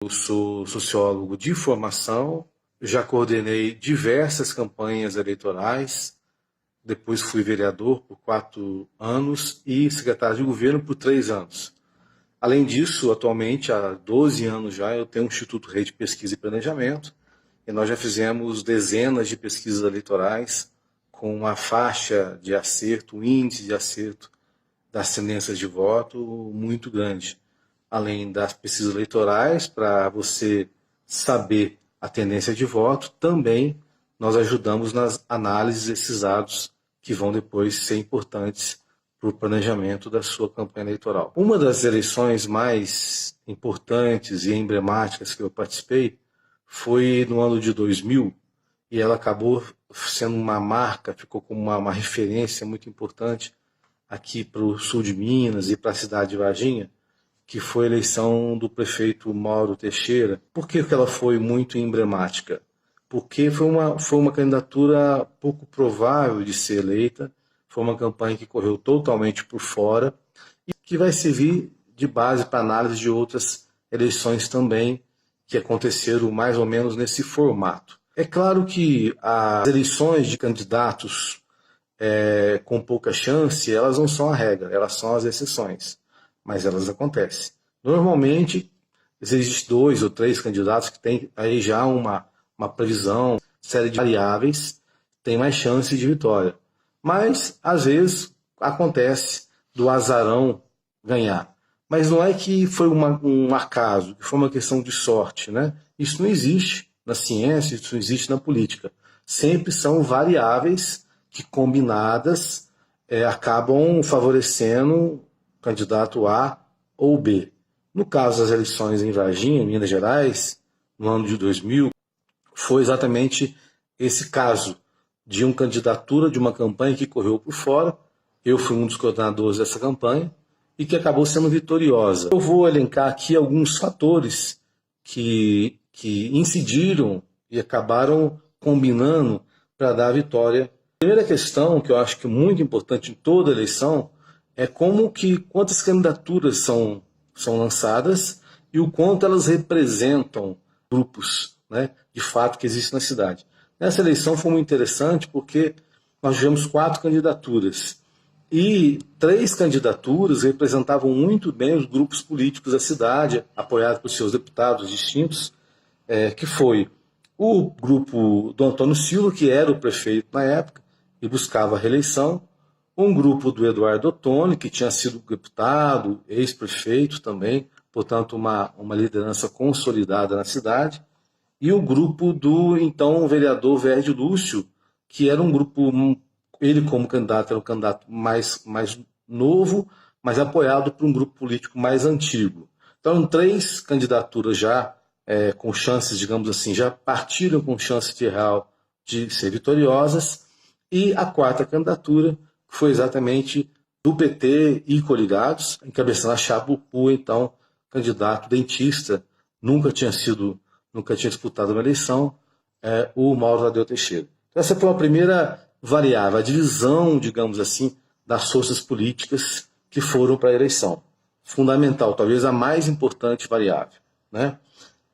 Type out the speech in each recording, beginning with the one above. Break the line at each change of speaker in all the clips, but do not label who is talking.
Eu sou sociólogo de formação, já coordenei diversas campanhas eleitorais, depois fui vereador por 4 anos e secretário de governo por 3 anos. Além disso, atualmente, há 12 anos já, eu tenho o Instituto Rede de Pesquisa e Planejamento, e nós já fizemos dezenas de pesquisas eleitorais com uma faixa de acerto, um índice de acerto das tendências de voto muito grande. Além das pesquisas eleitorais, para você saber a tendência de voto, também nós ajudamos nas análises desses dados que vão depois ser importantes para o planejamento da sua campanha eleitoral. Uma das eleições mais importantes e emblemáticas que eu participei foi no ano de 2000, e ela acabou sendo uma marca, ficou como uma referência muito importante aqui para o sul de Minas e para a cidade de Varginha, que foi a eleição do prefeito Mauro Teixeira. Por que ela foi muito emblemática? Porque foi uma candidatura pouco provável de ser eleita, foi uma campanha que correu totalmente por fora e que vai servir de base para análise de outras eleições também que aconteceram mais ou menos nesse formato. É claro que as eleições de candidatos com pouca chance, elas não são a regra, elas são as exceções, mas elas acontecem. Normalmente, existem 2 ou 3 candidatos que têm aí já uma previsão, série de variáveis, tem mais chance de vitória. Mas, às vezes, acontece do azarão ganhar. Mas não é que foi um acaso, que foi uma questão de sorte, né? Isso não existe na ciência, isso não existe na política. Sempre são variáveis que, combinadas, acabam favorecendo o candidato A ou B. No caso das eleições em Varginha, Minas Gerais, no ano de 2000, foi exatamente esse caso de uma candidatura de uma campanha que correu por fora. Eu fui um dos coordenadores dessa campanha e que acabou sendo vitoriosa. Eu vou elencar aqui alguns fatores que incidiram e acabaram combinando para dar a vitória. A primeira questão, que eu acho que é muito importante em toda eleição, é quantas candidaturas são lançadas e o quanto elas representam grupos, né, de fato que existem na cidade. Nessa eleição foi muito interessante porque nós tivemos 4 candidaturas e 3 candidaturas representavam muito bem os grupos políticos da cidade, apoiados por seus deputados distintos, que foi o grupo do Antônio Silva, que era o prefeito na época e buscava a reeleição, um grupo do Eduardo Ottoni, que tinha sido deputado, ex-prefeito também, portanto uma liderança consolidada na cidade, e o grupo do então vereador Verde Lúcio, que era um grupo, ele como candidato era um candidato mais novo, mas apoiado por um grupo político mais antigo. Então 3 candidaturas já com chances, digamos assim, já partiram com chance de real de ser vitoriosas, e a 4ª candidatura, que foi exatamente do PT e coligados, encabeçando a chapa o então candidato dentista, nunca tinha disputado uma eleição, o Mauro Tadeu Teixeira. Então, essa foi a primeira variável, a divisão, digamos assim, das forças políticas que foram para a eleição. Fundamental, talvez a mais importante variável, né?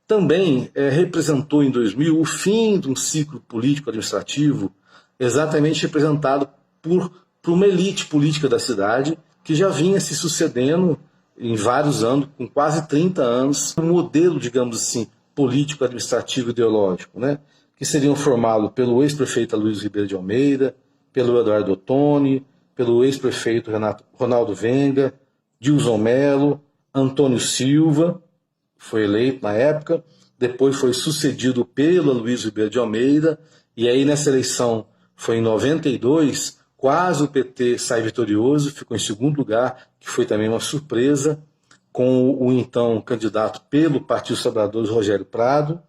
Também representou em 2000 o fim de um ciclo político-administrativo exatamente representado por uma elite política da cidade que já vinha se sucedendo em vários anos, com quase 30 anos, um modelo, digamos assim, político-administrativo ideológico, né? Que seriam formados pelo ex-prefeito Luiz Ribeiro de Almeida, pelo Eduardo Ottoni, pelo ex-prefeito Ronaldo Venga, Dilson Mello, Antônio Silva, foi eleito na época, depois foi sucedido pelo Luiz Ribeiro de Almeida, e aí nessa eleição foi em 92, quase o PT sai vitorioso, ficou em segundo lugar, que foi também uma surpresa, com o então candidato pelo Partido dos Trabalhadores, Rogério Prado,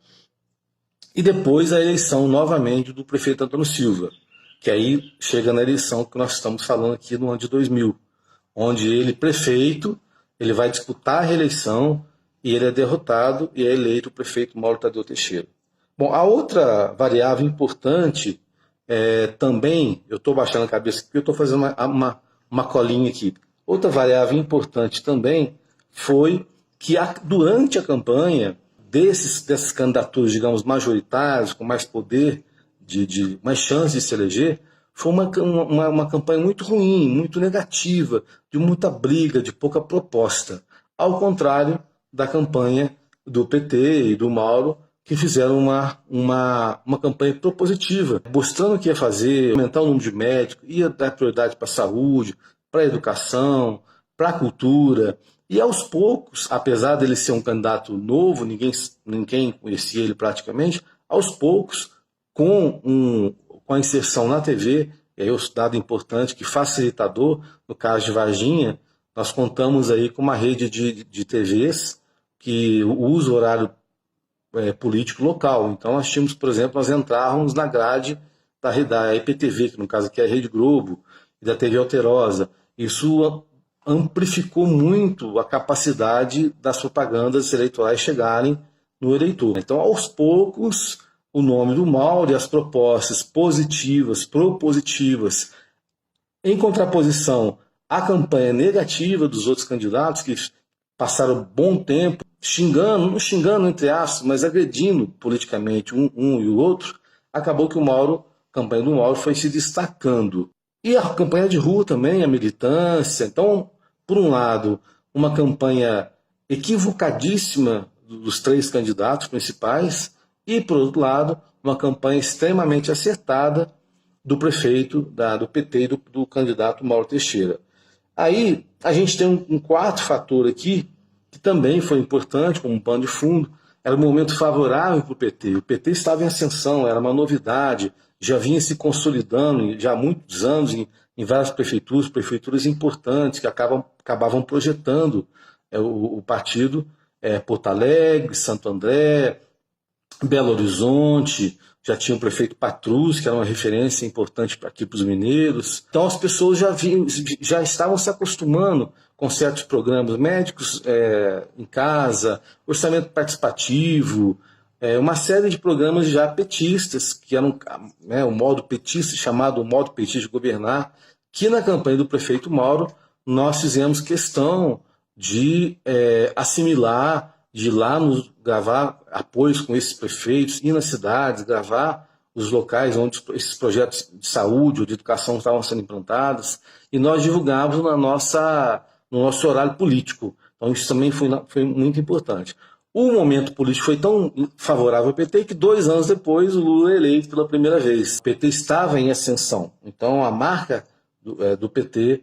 e depois a eleição novamente do prefeito Antônio Silva, que aí chega na eleição que nós estamos falando aqui no ano de 2000, onde ele, prefeito, ele vai disputar a reeleição e ele é derrotado e é eleito o prefeito Mauro Tadeu Teixeira. Bom, a outra variável importante também, eu estou baixando a cabeça porque eu estou fazendo uma colinha aqui. Outra variável importante também foi que durante a campanha dessas candidaturas, digamos, majoritárias, com mais poder, de mais chance de se eleger, foi uma campanha muito ruim, muito negativa, de muita briga, de pouca proposta. Ao contrário da campanha do PT e do Mauro, que fizeram uma campanha propositiva, mostrando que ia fazer, aumentar o número de médicos, ia dar prioridade para a saúde, para a educação, para a cultura. E aos poucos, apesar dele ser um candidato novo, ninguém conhecia ele praticamente, aos poucos, com a inserção na TV, e aí outro dado importante, que facilitador, no caso de Varginha, nós contamos aí com uma rede de TVs que usa o horário político local. Então nós tínhamos, por exemplo, nós entrávamos na grade da IPTV, que no caso aqui é a Rede Globo, e da TV Alterosa. Isso amplificou muito a capacidade das propagandas eleitorais chegarem no eleitor. Então, aos poucos, o nome do Mauro e as propostas positivas, propositivas, em contraposição à campanha negativa dos outros candidatos, que passaram bom tempo não xingando entre aspas, mas agredindo politicamente um e o outro, acabou que a campanha do Mauro foi se destacando. E a campanha de rua também, a militância. Então, por um lado, uma campanha equivocadíssima dos três candidatos principais, e, por outro lado, uma campanha extremamente acertada do prefeito, do PT e do candidato Mauro Teixeira. Aí, a gente tem um quarto fator aqui, que também foi importante, como um pano de fundo, era um momento favorável para o PT. O PT estava em ascensão, era uma novidade, já vinha se consolidando já há muitos anos em várias prefeituras importantes, que acabavam projetando o partido, Porto Alegre, Santo André, Belo Horizonte, já tinha o prefeito Patrus, que era uma referência importante aqui para os mineiros. Então as pessoas já estavam se acostumando com certos programas médicos em casa, orçamento participativo, uma série de programas já petistas, que eram o modo petista, chamado modo petista de governar, que na campanha do prefeito Mauro nós fizemos questão de assimilar, de ir lá gravar apoios com esses prefeitos, ir nas cidades, gravar os locais onde esses projetos de saúde ou de educação estavam sendo implantados, e nós divulgávamos no nosso horário político. Então isso também foi muito importante. O momento político foi tão favorável ao PT que 2 anos depois o Lula é eleito pela primeira vez. O PT estava em ascensão. Então a marca do PT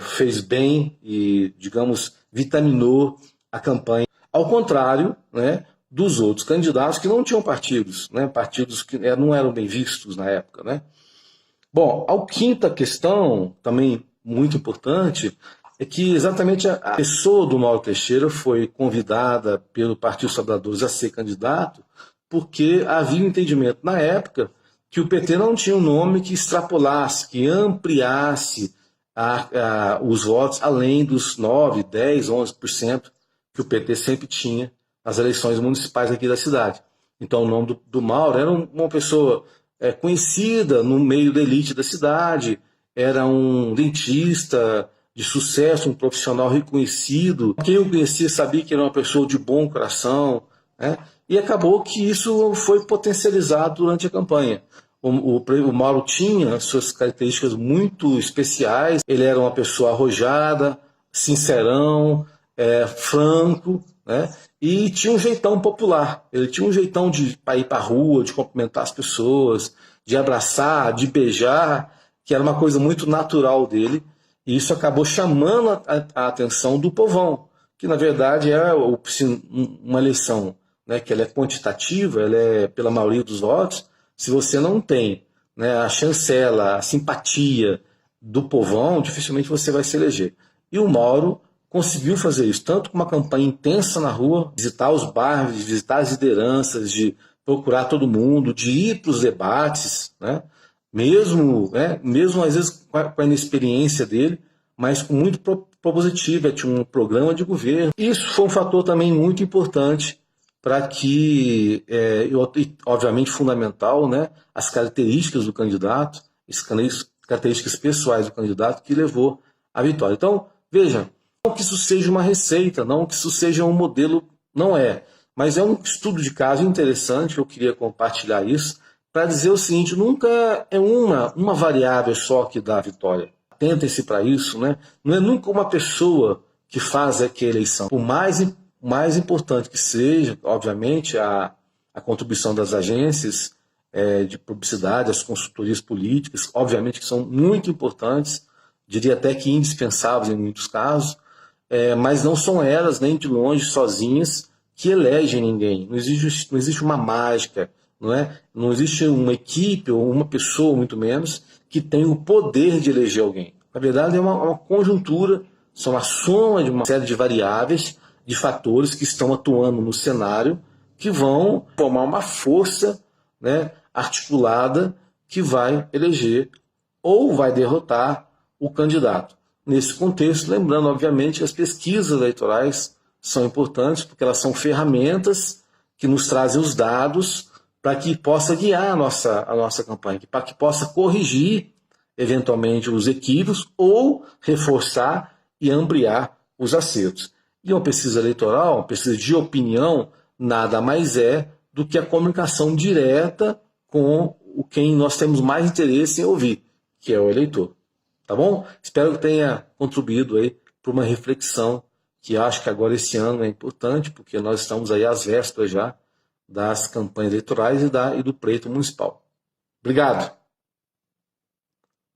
fez bem e, digamos, vitaminou a campanha. Ao contrário, né, dos outros candidatos que não tinham partidos, né, partidos que não eram bem vistos na época. Né? Bom, a quinta questão, também muito importante, é que exatamente a pessoa do Mauro Teixeira foi convidada pelo Partido dos Trabalhadores a ser candidato porque havia um entendimento na época que o PT não tinha um nome que extrapolasse, que ampliasse os votos além dos 9, 10, 11% que o PT sempre tinha nas eleições municipais aqui da cidade. Então o nome do Mauro era uma pessoa conhecida no meio da elite da cidade, era um dentista de sucesso, um profissional reconhecido. Quem o conhecia sabia que era uma pessoa de bom coração, né? E acabou que isso foi potencializado durante a campanha. O Mauro tinha suas características muito especiais, ele era uma pessoa arrojada, sincerão, franco, né? E tinha um jeitão popular, ele tinha um jeitão de ir para a rua, de cumprimentar as pessoas, de abraçar, de beijar, que era uma coisa muito natural dele, e isso acabou chamando a atenção do povão, que na verdade é uma eleição, né, que ela é quantitativa, ela é pela maioria dos votos. Se você não tem, né, a chancela, a simpatia do povão, dificilmente você vai se eleger. E o Mauro conseguiu fazer isso, tanto com uma campanha intensa na rua, visitar os bairros, visitar as lideranças, de procurar todo mundo, de ir para os debates, né? Mesmo às vezes com a inexperiência dele, mas com muito propositiva, tinha um programa de governo. Isso foi um fator também muito importante para que, obviamente fundamental, né, as características do candidato, as características pessoais do candidato que levou à vitória. Então, veja, não que isso seja uma receita, não que isso seja um modelo, não é, Mas é um estudo de caso interessante, eu queria compartilhar isso, para dizer o seguinte: nunca é uma variável só que dá a vitória. Atentem-se para isso, né? Não é nunca uma pessoa que faz aquela eleição. Por mais importante que seja, obviamente, a contribuição das agências de publicidade, as consultorias políticas, obviamente que são muito importantes, diria até que indispensáveis em muitos casos, mas não são elas, nem de longe, sozinhas, que elegem ninguém. Não existe uma mágica, não é? Não existe uma equipe ou uma pessoa, muito menos, que tem o poder de eleger alguém. Na verdade, é uma conjuntura, são a soma de uma série de variáveis, de fatores que estão atuando no cenário, que vão formar uma força, né, articulada que vai eleger ou vai derrotar o candidato. Nesse contexto, lembrando, obviamente, que as pesquisas eleitorais são importantes, porque elas são ferramentas que nos trazem os dados para que possa guiar a nossa campanha, para que possa corrigir, eventualmente, os equívocos ou reforçar e ampliar os acertos. E uma pesquisa eleitoral, uma pesquisa de opinião, nada mais é do que a comunicação direta com quem nós temos mais interesse em ouvir, que é o eleitor. Tá bom? Espero que tenha contribuído aí para uma reflexão que acho que agora esse ano é importante, porque nós estamos aí às vésperas já das campanhas eleitorais e do pleito municipal. Obrigado.